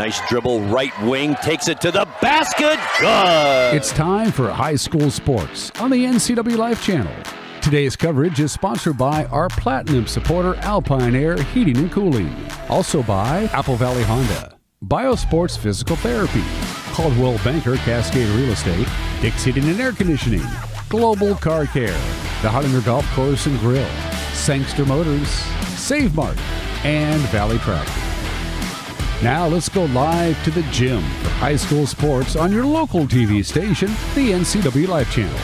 Nice dribble, right wing, takes it to the basket. Good! It's time for high school sports on the NCWLIFE channel. Today's coverage is sponsored by our Platinum supporter Alpine Air Heating and Cooling. Also by Apple Valley Honda, Biosports Physical Therapy, Coldwell Banker Cascade Real Estate, Dick's Heating and Air Conditioning, Global Car Care, the Hollander Golf Course and Grill, Sangster Motors, Save Mart, and Valley Tractor. Now let's go live to the gym for high school sports on your local TV station, the NCWLIFE channel.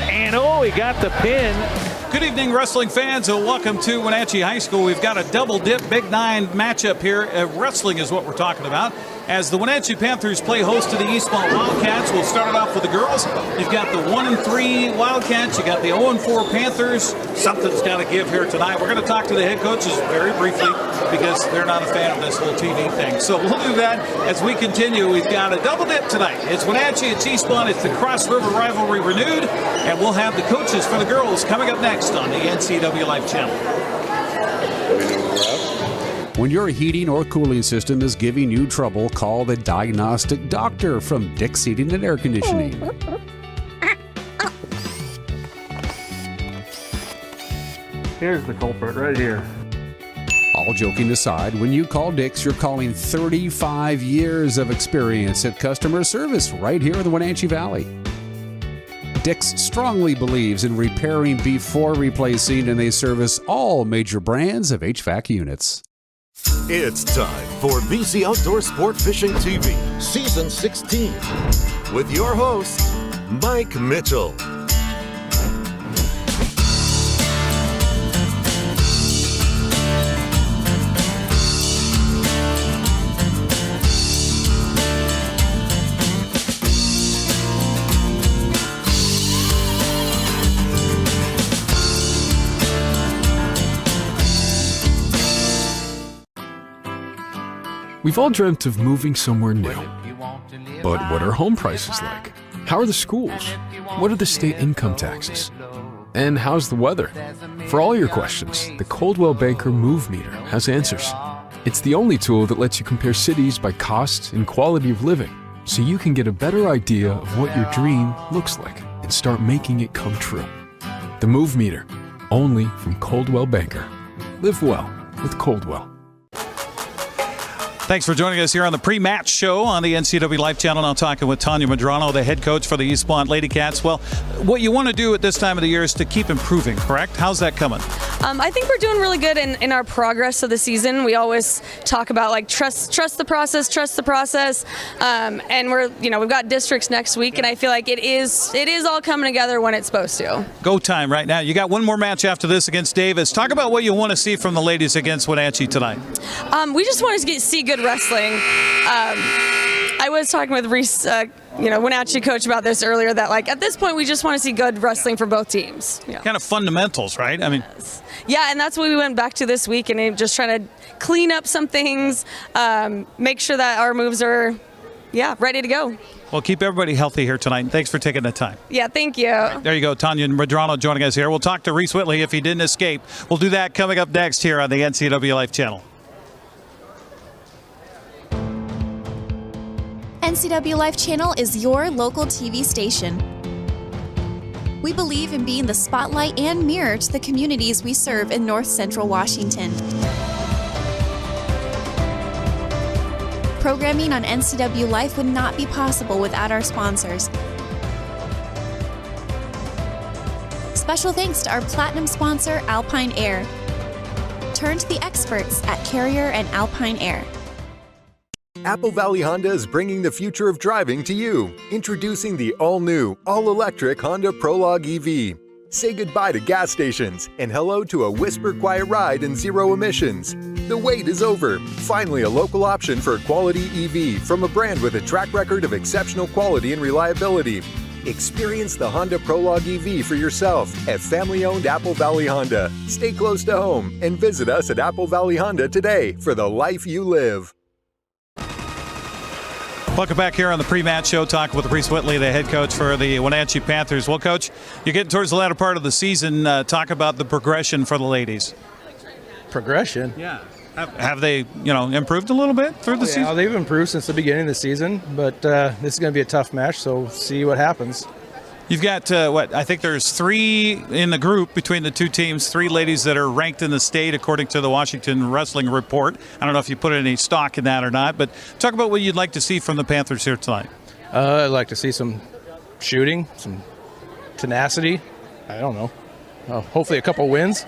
And he got the pin. Good evening, wrestling fans, and welcome to Wenatchee High School. We've got a double-dip Big Nine matchup here. Wrestling is what we're talking about. As the Wenatchee Panthers play host to the Eastmont Wildcats, we'll start it off with the girls. You've got the 1-3 Wildcats. You got the 0-4 Panthers. Something's got to give here tonight. We're going to talk to the head coaches very briefly because they're not a fan of this whole TV thing. So we'll do that as we continue. We've got a double dip tonight. It's Wenatchee, it's Eastmont, it's the Cross River rivalry renewed, and we'll have the coaches for the girls coming up next on the NCWLIFE channel. When your heating or cooling system is giving you trouble, call the diagnostic doctor from Dick's Heating and Air Conditioning. Here's the culprit right here. All joking aside, when you call Dick's, you're calling 35 years of experience at customer service right here in the Wenatchee Valley. Dick's strongly believes in repairing before replacing, and they service all major brands of HVAC units. It's time for BC Outdoor Sport Fishing TV, Season 16, with your host, Mike Mitchell. We've all dreamt of moving somewhere new. But what are home prices like? How are the schools? What are the state income taxes? And how's the weather? For all your questions, the Coldwell Banker Move Meter has answers. It's the only tool that lets you compare cities by cost and quality of living, so you can get a better idea of what your dream looks like and start making it come true. The Move Meter, only from Coldwell Banker. Live well with Coldwell. Thanks for joining us here on the pre-match show on the NCWLIFE channel. Now talking with Tanya Medrano, the head coach for the Eastmont Lady Cats. Well, what you want to do at this time of the year is to keep improving, correct? How's that coming? I think we're doing really good in our progress of the season. We always talk about like trust the process, and we've got districts next week, and I feel like it is all coming together when it's supposed to. Go time right now. You got one more match after this against Davis. Talk about what you want to see from the ladies against Wenatchee tonight. We just want to see good wrestling. I was talking with Reese, Wenatchee coach about this earlier, that like at this point we just want to see good wrestling for both teams. Yeah. Kind of fundamentals, right? I mean, yeah, and that's what we went back to this week, and just trying to clean up some things, make sure that our moves are, ready to go. Well, keep everybody healthy here tonight. Thanks for taking the time. Yeah, thank you. Right, there you go, Tanya Medrano joining us here. We'll talk to Reese Whitley if he didn't escape. We'll do that coming up next here on the NCWLIFE channel. NCWLIFE channel is your local TV station. We believe in being the spotlight and mirror to the communities we serve in North Central Washington. Programming on NCWLIFE would not be possible without our sponsors. Special thanks to our platinum sponsor, Alpine Air. Turn to the experts at Carrier and Alpine Air. Apple Valley Honda is bringing the future of driving to you. Introducing the all-new, all-electric Honda Prologue EV. Say goodbye to gas stations and hello to a whisper-quiet ride and zero emissions. The wait is over. Finally, a local option for a quality EV from a brand with a track record of exceptional quality and reliability. Experience the Honda Prologue EV for yourself at family-owned Apple Valley Honda. Stay close to home and visit us at Apple Valley Honda today for the life you live. Welcome back here on the pre-match show, talking with Reese Whitley, the head coach for the Wenatchee Panthers. Well, Coach, you're getting towards the latter part of the season. Talk about the progression for the ladies. Progression? Yeah. Have they, improved a little bit through the season? Yeah, they've improved since the beginning of the season, but this is going to be a tough match, so see what happens. You've got, I think there's 3 in the group between the two teams, 3 ladies that are ranked in the state according to the Washington Wrestling Report. I don't know if you put any stock in that or not, but talk about what you'd like to see from the Panthers here tonight. I'd like to see some shooting, some tenacity. I don't know. Hopefully a couple wins.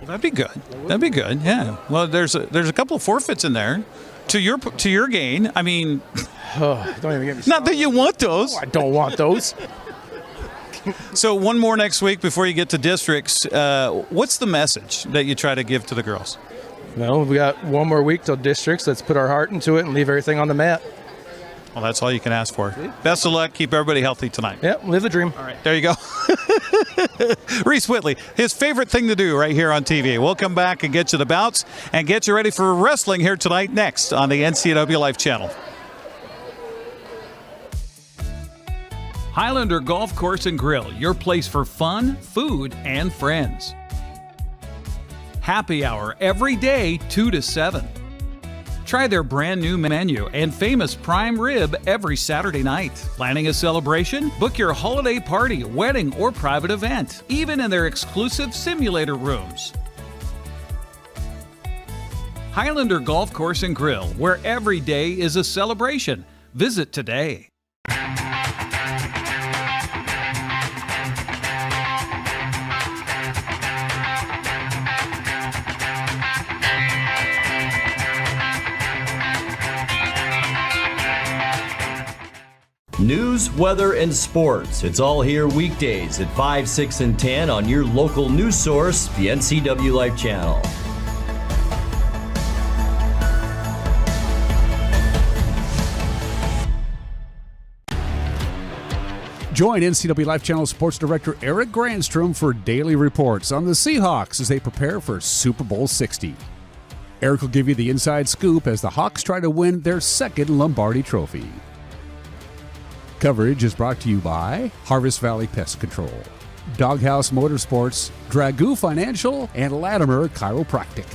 That'd be good. Yeah. Well, there's a couple of forfeits in there to your gain. I mean, don't even get me started. Not that you want those. No, I don't want those. So one more next week before you get to districts. What's the message that you try to give to the girls? Well, we got one more week till districts. Let's put our heart into it and leave everything on the mat. Well, that's all you can ask for. Best of luck. Keep everybody healthy tonight. Yeah, live the dream. All right, there you go. Reese Whitley, his favorite thing to do right here on TV. We'll come back and get you the bouts and get you ready for wrestling here tonight next on the NCWLIFE channel. Highlander Golf Course and Grill, your place for fun, food, and friends. Happy hour every day, 2 to 7. Try their brand new menu and famous prime rib every Saturday night. Planning a celebration? Book your holiday party, wedding, or private event, even in their exclusive simulator rooms. Highlander Golf Course and Grill, where every day is a celebration. Visit today. News, weather, and sports. It's all here weekdays at 5, 6, and 10 on your local news source, the NCWLIFE channel. Join NCWLIFE Channel Sports Director Eric Grandstrom for daily reports on the Seahawks as they prepare for Super Bowl 60. Eric will give you the inside scoop as the Hawks try to win their second Lombardi Trophy. Coverage is brought to you by Harvest Valley Pest Control, Doghouse Motorsports, Dragoo Financial, and Latimer Chiropractic.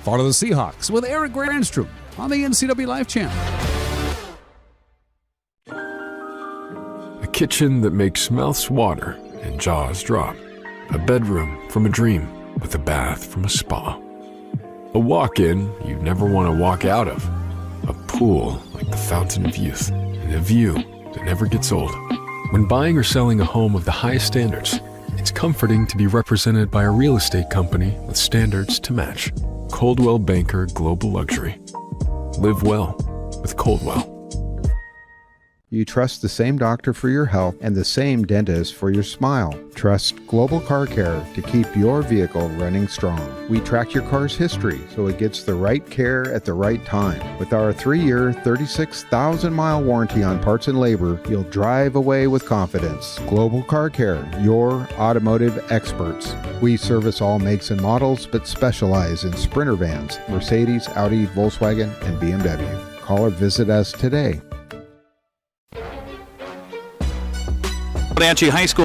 Follow the Seahawks with Eric Grandstrom on the NCWLIFE channel. A kitchen that makes mouths water and jaws drop. A bedroom from a dream with a bath from a spa. A walk-in you'd never want to walk out of. A pool like the fountain of youth. And a view that never gets old. When buying or selling a home of the highest standards, it's comforting to be represented by a real estate company with standards to match. Coldwell Banker Global Luxury. Live well with Coldwell. You trust the same doctor for your health and the same dentist for your smile. Trust Global Car Care to keep your vehicle running strong. We track your car's history so it gets the right care at the right time. With our 3-year, 36,000-mile warranty on parts and labor, you'll drive away with confidence. Global Car Care, your automotive experts. We service all makes and models, but specialize in Sprinter vans, Mercedes, Audi, Volkswagen, and BMW. Call or visit us today. Wenatchee High School.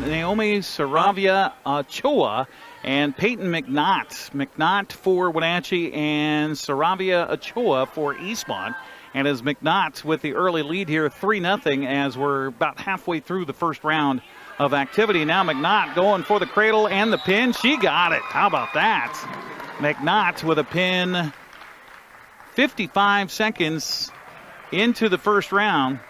Naomi Saravia Ochoa and Peyton McNaught. McNaught for Wenatchee and Saravia Ochoa for Eastmont. And as McNaught with the early lead here, 3-0 as we're about halfway through the first round of activity. Now McNaught going for the cradle and the pin. She got it. How about that? McNaught with a pin 55 seconds into the first round.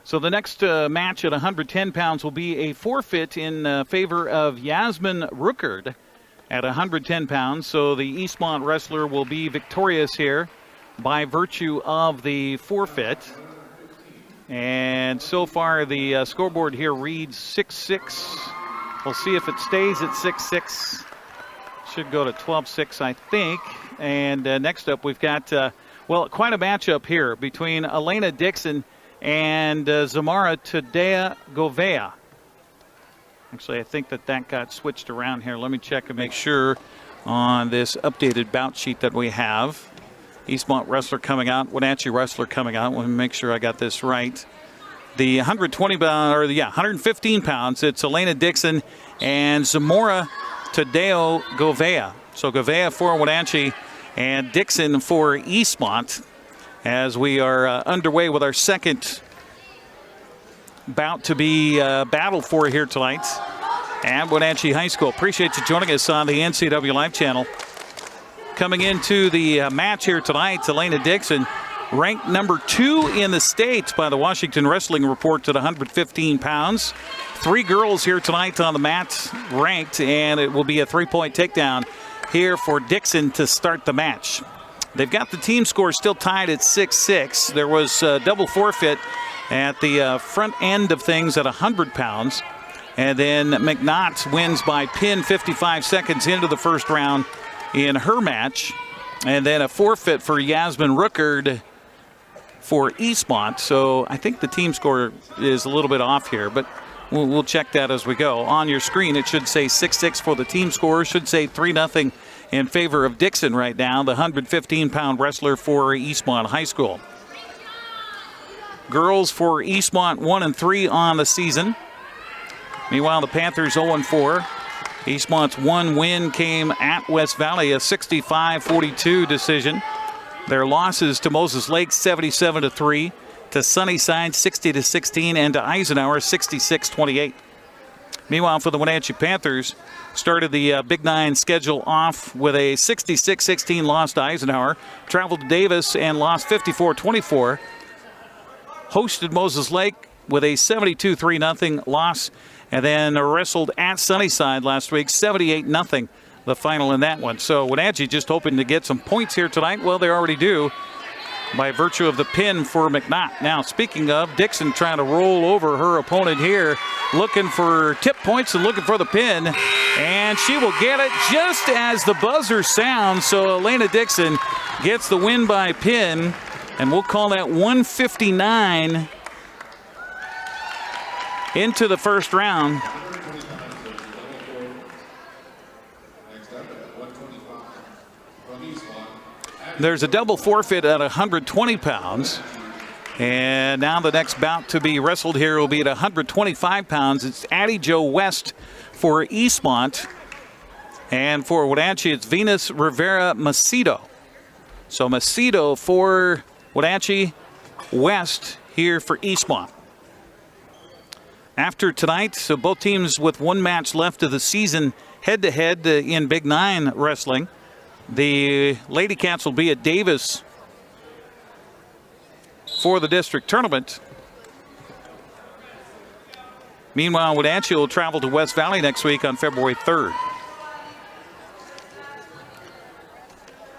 So the next match at 110 pounds will be a forfeit in favor of Yasmin Ruckert at 110 pounds. So the Eastmont wrestler will be victorious here by virtue of the forfeit. And so far, the scoreboard here reads 6-6. We'll see if it stays at 6-6. Should go to 12-6, I think. And next up, we've got, quite a matchup here between Elena Dixon and Zamara Tadea Govea. Actually, I think that got switched around here. Let me check and make sure on this updated bout sheet that we have. Eastmont wrestler coming out, Wenatchee wrestler coming out. Let me make sure I got this right. The 115 pounds, it's Elena Dixon and Zamora Tadeo Govea. So Govea for Wenatchee and Dixon for Eastmont as we are underway with our second bout to be battled for here tonight at Wenatchee High School. Appreciate you joining us on the NCWLIFE channel. Coming into the match here tonight, Elena Dixon, ranked number 2 in the state by the Washington Wrestling Report at 115 pounds. 3 girls here tonight on the mat ranked, and it will be a 3-point takedown here for Dixon to start the match. They've got the team score still tied at 6-6. There was a double forfeit at the front end of things at 100 pounds. And then McNaught wins by pin 55 seconds into the first round in her match. And then a forfeit for Yasmin Ruckard for Eastmont. So I think the team score is a little bit off here, but we'll check that as we go. On your screen, it should say 6-6 for the team score. It should say 3-0 in favor of Dixon right now, the 115-pound wrestler for Eastmont High School. Girls for Eastmont 1-3 on the season. Meanwhile, the Panthers 0-4. Eastmont's one win came at West Valley, a 65-42 decision. Their losses to Moses Lake 77-3, to Sunnyside 60-16, and to Eisenhower 66-28. Meanwhile, for the Wenatchee Panthers, started the Big Nine schedule off with a 66-16 loss to Eisenhower, traveled to Davis and lost 54-24. Hosted Moses Lake with a 72-3 loss, and then wrestled at Sunnyside last week, 78-0, the final in that one. So Wenatchee just hoping to get some points here tonight. Well, they already do by virtue of the pin for McNaught. Now, speaking of, Dixon trying to roll over her opponent here, looking for tip points and looking for the pin, and she will get it just as the buzzer sounds. So Elena Dixon gets the win by pin, and we'll call that 159 into the first round. There's a double forfeit at 120 pounds. And now the next bout to be wrestled here will be at 125 pounds. It's Addie Jo West for Eastmont. And for Wenatchee, it's Venus Rivera Macedo. So Macedo for Wenatchee, West here for Eastmont. After tonight, so both teams with one match left of the season head-to-head in Big Nine wrestling. The Lady Cats will be at Davis for the district tournament. Meanwhile, Wenatchee will travel to West Valley next week on February 3rd.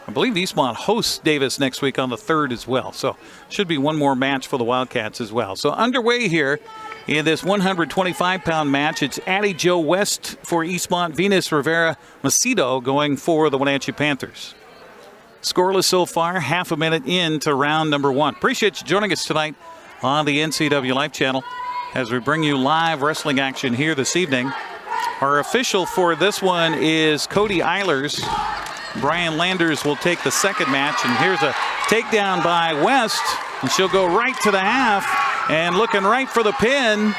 I believe Eastmont hosts Davis next week on the 3rd as well. So should be one more match for the Wildcats as well. So underway here in this 125-pound match, it's Addie Jo West for Eastmont, Venus Rivera Macedo going for the Wenatchee Panthers. Scoreless so far, half a minute into round number 1. Appreciate you joining us tonight on the NCWLIFE channel as we bring you live wrestling action here this evening. Our official for this one is Cody Eilers. Brian Landers will take the second match, and here's a takedown by West, and she'll go right to the half, and looking right for the pin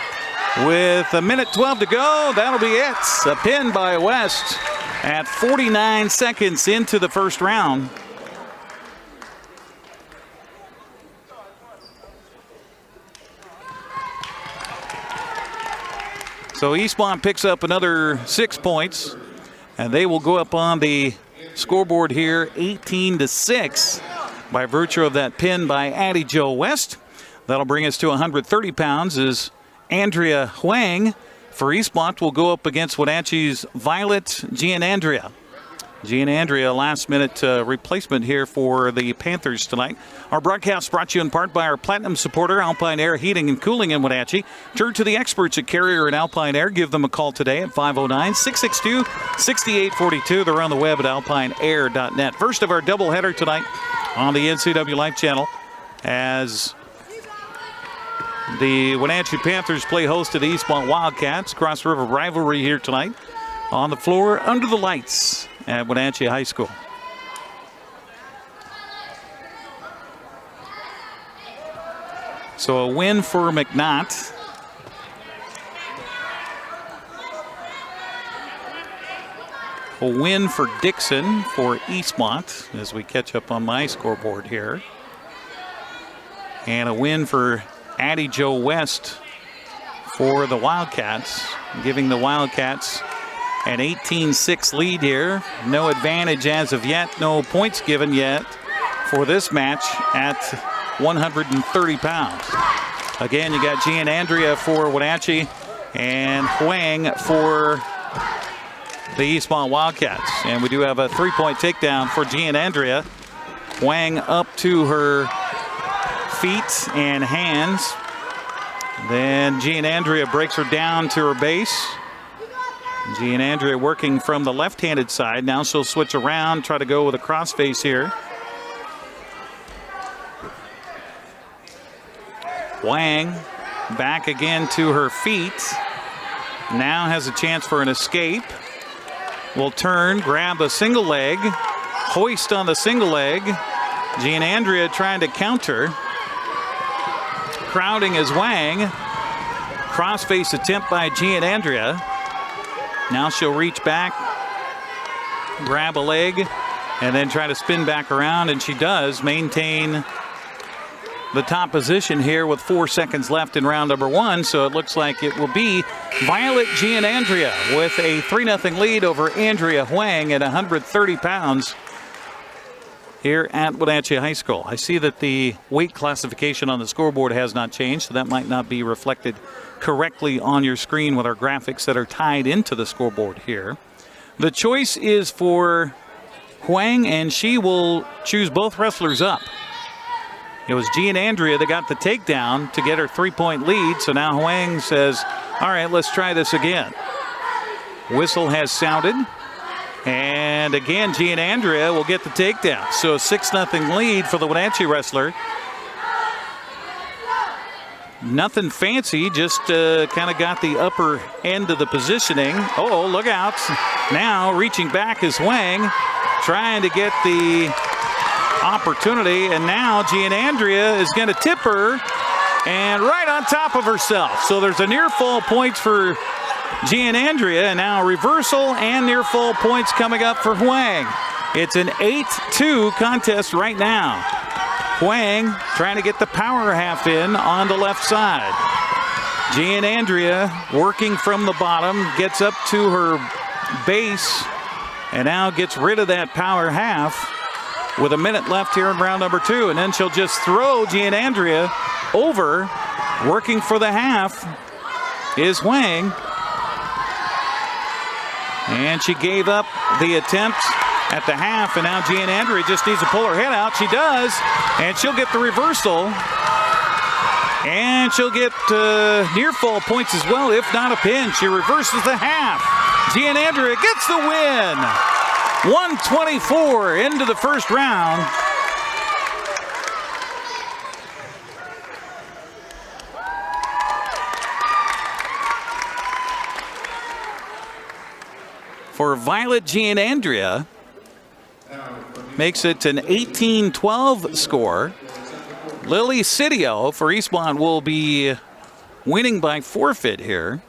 with a minute 12 to go. That'll be it. A pin by West at 49 seconds into the first round. So Eastmont picks up another 6 points, and they will go up on the scoreboard here 18-6 by virtue of that pin by Addie Jo West. That'll bring us to 130 pounds as Andrea Huang for Eastmont will go up against Wenatchee's Violet Gianandrea. Gianandrea, last-minute replacement here for the Panthers tonight. Our broadcast brought to you in part by our Platinum supporter, Alpine Air Heating and Cooling in Wenatchee. Turn to the experts at Carrier and Alpine Air. Give them a call today at 509-662-6842. They're on the web at alpineair.net. First of our doubleheader tonight on the NCWLIFE channel as the Wenatchee Panthers play host to the Eastmont Wildcats. Cross River rivalry here tonight on the floor under the lights at Wenatchee High School. So a win for McNaught. A win for Dixon for Eastmont as we catch up on my scoreboard here. And a win for Addie Joe West for the Wildcats, giving the Wildcats an 18-6 lead here. No advantage as of yet, no points given yet for this match at 130 pounds. Again, you got Gian Andrea for Wenatchee and Huang for the Eastmont Wildcats. And we do have a 3-point takedown for Gian Andrea. Huang up to her feet and hands. Then Gian Andrea breaks her down to her base. Gian Andrea working from the left-handed side. Now she'll switch around, try to go with a crossface here. Huang back again to her feet. Now has a chance for an escape. Will turn, grab a single leg, hoist on the single leg. Gian Andrea trying to counter. Crowding is Huang. Crossface attempt by Gian Andrea. Now she'll reach back, grab a leg, and then try to spin back around, and she does maintain the top position here with 4 seconds left in round number 1. So it looks like it will be Violet Gian Andrea with a 3-0 lead over Andrea Huang at 130 pounds here at Wenatchee High School. I see that the weight classification on the scoreboard has not changed, so that might not be reflected correctly on your screen with our graphics that are tied into the scoreboard here. The choice is for Huang, and she will choose both wrestlers up. It was Gian Andrea that got the takedown to get her 3-point lead. So now Huang says, all right, let's try this again. Whistle has sounded. And again, Gian Andrea will get the takedown. So a 6-0 lead for the Wenatchee wrestler. Nothing fancy, just kind of got the upper end of the positioning. Oh, look out. Now reaching back is Huang, trying to get the opportunity, and now Gian Andrea is going to tip her and right on top of herself. So there's a near fall points for Gian Andrea, and now reversal and near fall points coming up for Huang. It's an 8-2 contest right now. Huang trying to get the power half in on the left side. Gian Andrea working from the bottom, gets up to her base, and now gets rid of that power half with a minute left here in round number 2. And then she'll just throw Gian Andrea over. Working for the half is Huang. And she gave up the attempt at the half, and now Gian Andrea just needs to pull her head out. She does, and she'll get the reversal. And she'll get near fall points as well, if not a pin. She reverses the half. Gian Andrea gets the win. 124 into the first round. For Violet Gian Andrea, makes it an 18-12 score. Lily Sidio for Eastmont will be winning by forfeit here.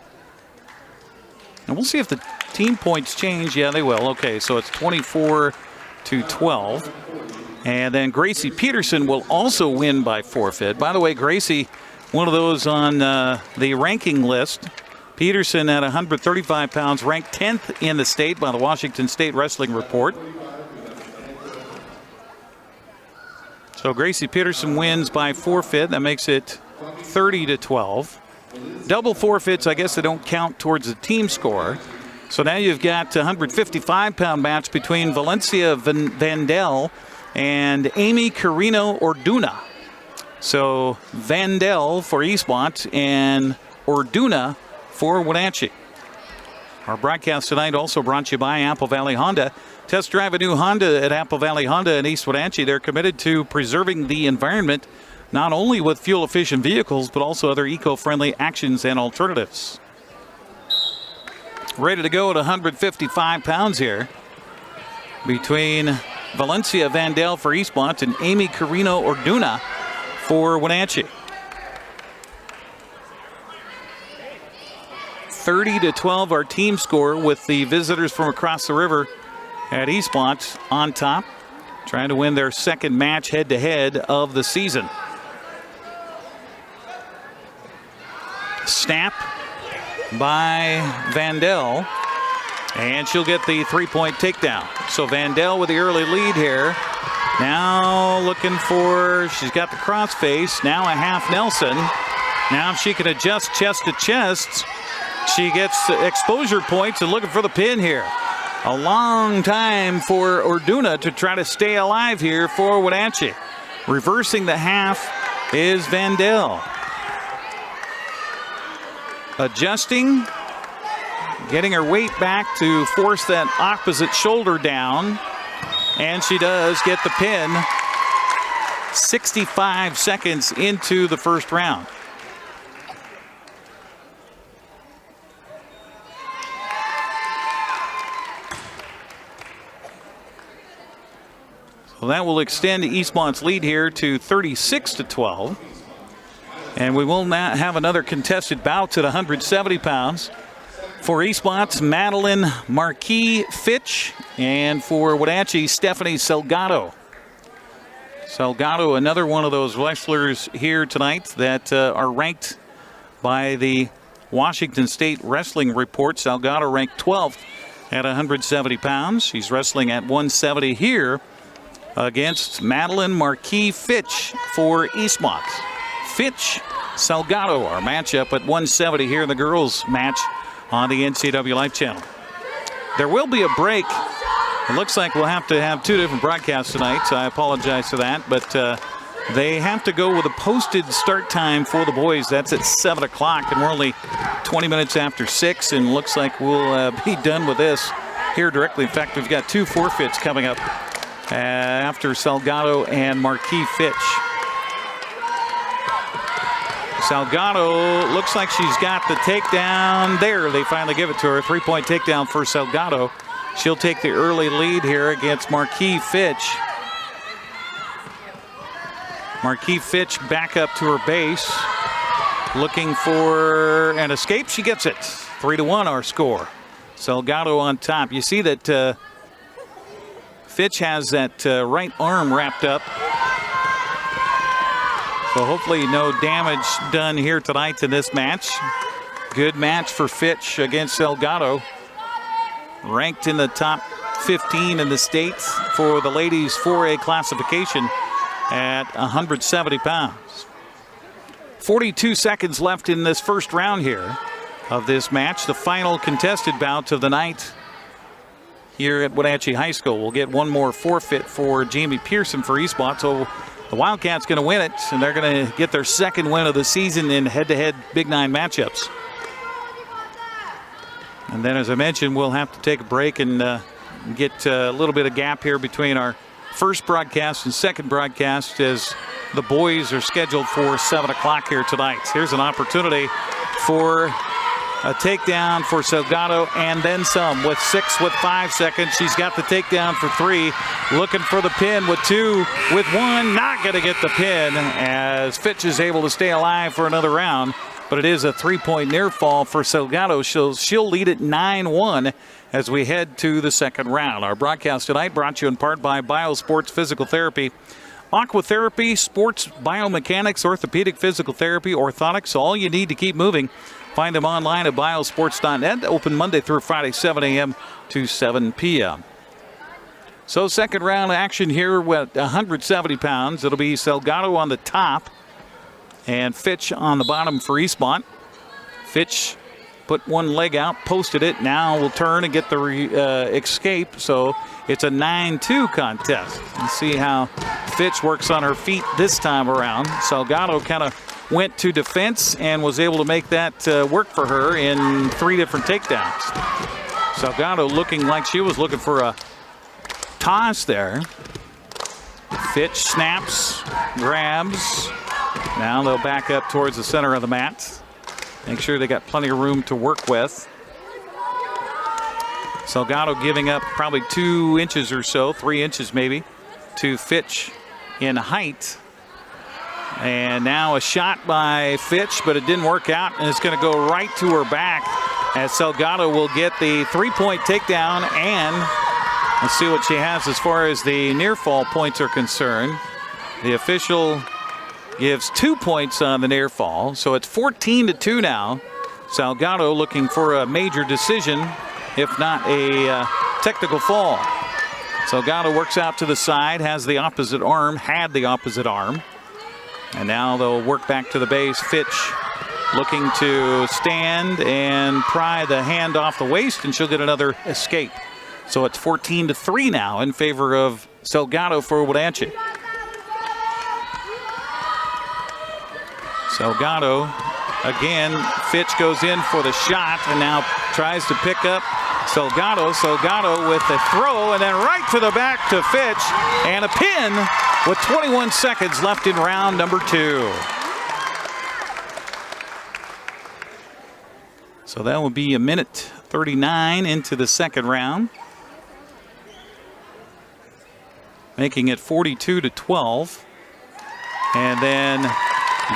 And we'll see if the team points change. Yeah, they will. Okay, so it's 24-12. And then Gracie Peterson will also win by forfeit. By the way, Gracie, one of those on the ranking list. Peterson at 135 pounds, ranked 10th in the state by the Washington State Wrestling Report. So Gracie Peterson wins by forfeit. That makes it 30-12. Double forfeits, I guess they don't count towards the team score. So now you've got a 155-pound match between Valencia Vandell and Amy Carino Orduna. So Vandell for Eastmont and Orduna for Wenatchee. Our broadcast tonight also brought to you by Apple Valley Honda. Test drive a new Honda at Apple Valley Honda in East Wenatchee. They're committed to preserving the environment, not only with fuel-efficient vehicles, but also other eco-friendly actions and alternatives. Ready to go at 155 pounds here between Valencia Vandell for Eastmont and Amy Carino Orduna for Wenatchee. 30-12 our team score, with the visitors from across the river at Eastmont on top, trying to win their second match head-to-head of the season. Snap by Vandell, and she'll get the three-point takedown. So Vandell with the early lead here. Now looking for, she's got the crossface, now a half Nelson. Now if she can adjust chest to chest, she gets exposure points and looking for the pin here. A long time for Orduna to try to stay alive here for Wenatchee. Reversing the half is Vandell. Adjusting, getting her weight back to force that opposite shoulder down. And she does get the pin 65 seconds into the first round. So that will extend Eastmont's lead here to 36-12. And we will now have another contested bout at 170 pounds. For Eastmont's Madeline Marquis Fitch, and for Wenatchee, Stephanie Salgado. Salgado, another one of those wrestlers here tonight that are ranked by the Washington State Wrestling Report. Salgado ranked 12th at 170 pounds. She's wrestling at 170 here against Madeline Marquis Fitch for Eastmont. Fitch, Salgado, our matchup at 170 here in the girls' match on the NCWLIFE channel. There will be a break. It looks like we'll have to have two different broadcasts tonight, so I apologize for that. But they have to go with a posted start time for the boys. That's at 7 o'clock, and we're only 20 minutes after 6, and looks like we'll be done with this here directly. In fact, we've got two forfeits coming up after Salgado and Marquis Fitch. Salgado looks like she's got the takedown there. They finally give it to her. 3-point takedown for Salgado. She'll take the early lead here against Marquis Fitch. Marquis Fitch back up to her base. Looking for an escape. She gets it. 3-1 our score. Salgado on top. You see that Fitch has that right arm wrapped up. So hopefully no damage done here tonight in this match. Good match for Fitch against Salgado. Ranked in the top 15 in the state for the ladies 4A classification at 170 pounds. 42 seconds left in this first round here of this match. The final contested bout of the night here at Wenatchee High School. We'll get one more forfeit for Jamie Pearson for Eastmont. So the Wildcats going to win it, and they're going to get their second win of the season in head-to-head Big Nine matchups. And then, as I mentioned, we'll have to take a break and get a little bit of gap here between our first broadcast and second broadcast, as the boys are scheduled for 7 o'clock here tonight. Here's an opportunity for a takedown for Salgado and then some with 5 seconds. She's got the takedown for 3. Looking for the pin with 2, with 1. Not going to get the pin as Fitch is able to stay alive for another round. But it is a 3-point near fall for Salgado. She'll lead at 9-1 as we head to the second round. Our broadcast tonight brought to you in part by BioSports Physical Therapy, Aquatherapy, Sports Biomechanics, Orthopedic Physical Therapy, Orthotics, all you need to keep moving. Find them online at biosports.net. Open Monday through Friday, 7 a.m. to 7 p.m. So second round action here with 170 pounds. It'll be Salgado on the top and Fitch on the bottom for Eastmont. Fitch put one leg out, posted it. Now will turn and get the escape. So it's a 9-2 contest. Let's see how Fitch works on her feet this time around. Salgado kind of went to defense and was able to make that work for her in 3 different takedowns. Salgado looking like she was looking for a toss there. Fitch snaps, grabs. Now they'll back up towards the center of the mat. Make sure they got plenty of room to work with. Salgado giving up probably 2 inches or so, 3 inches maybe, to Fitch in height. And now a shot by Fitch, but it didn't work out, and it's going to go right to her back. as Salgado will get the 3-point takedown, and let's see what she has as far as the near fall points are concerned. The official gives 2 points on the near fall, so it's 14-2 now. Salgado looking for a major decision, if not a technical fall. Salgado works out to the side, has the opposite arm, had the opposite arm. And now they'll work back to the base. Fitch looking to stand and pry the hand off the waist, and she'll get another escape. So it's 14-3 now in favor of Salgado for Wenatchee. Salgado again. Fitch goes in for the shot and now tries to pick up Salgado. Salgado with the throw and then right to the back to Fitch, and a pin with 21 seconds left in round number 2. So that will be a minute 39 into the second round, making it 42-12. And then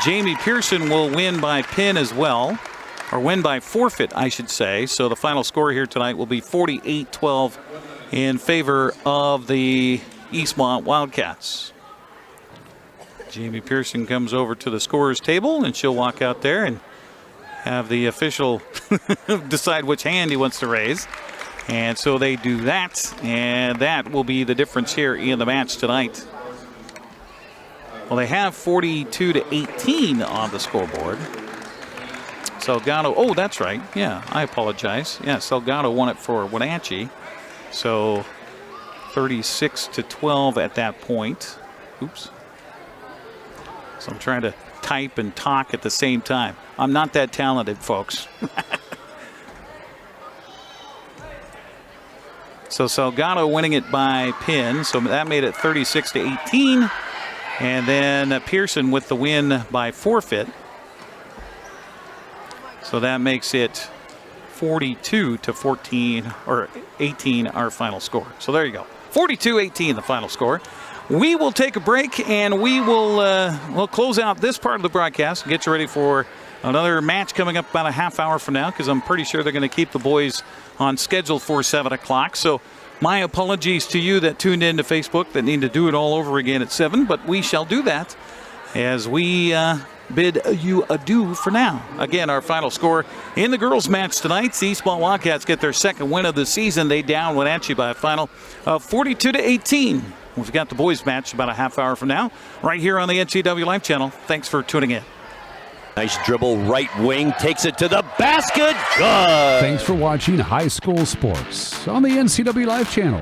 Jamie Pearson will win by pin as well, or win by forfeit, I should say. So the final score here tonight will be 48-12 in favor of the Eastmont Wildcats. Jamie Pearson comes over to the scorer's table, and she'll walk out there and have the official decide which hand he wants to raise. And so they do that, and that will be the difference here in the match tonight. Well, they have 42-18 on the scoreboard. Salgado, oh, that's right. Yeah, I apologize. Yeah, Salgado won it for Wenatchee. So 36-12 at that point. Oops. So I'm trying to type and talk at the same time. I'm not that talented, folks. So Salgado winning it by pin. So that made it 36-18. And then Pearson with the win by forfeit. So that makes it 42-14 or 18 our final score. So there you go. 42-18 the final score. We will take a break, and we will we'll close out this part of the broadcast and get you ready for another match coming up about a half hour from now, because I'm pretty sure they're going to keep the boys on schedule for 7 o'clock. So my apologies to you that tuned in to Facebook that need to do it all over again at 7, but we shall do that as we bid you adieu for now. Again, our final score in the girls' match tonight. The Eastmont Wildcats get their second win of the season. They down Wenatchee by a final of 42-18. We've got the boys' match about a half hour from now, right here on the NCWLIFE channel. Thanks for tuning in. Nice dribble, right wing, takes it to the basket. Good. Thanks for watching High School Sports on the NCWLIFE channel.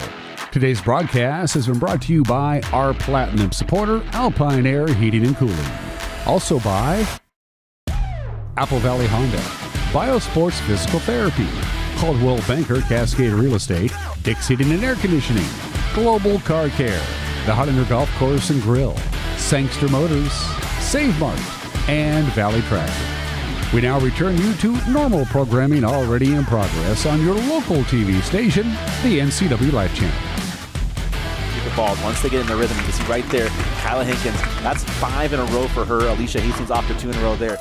Today's broadcast has been brought to you by our Platinum supporter, Alpine Air Heating and Cooling. Also by Apple Valley Honda, Biosports Physical Therapy, Caldwell Banker Cascade Real Estate, Dick's Heating and Air Conditioning, Global Car Care, the Hollander Golf Course and Grill, Sangster Motors, Save Mart, and Valley Tractor. We now return you to normal programming already in progress on your local TV station, the NCWLIFE channel. The balls. Once they get in the rhythm, you can see right there, Kyla Hinkins, that's 5 in a row for her. Alicia Hastings off to 2 in a row there.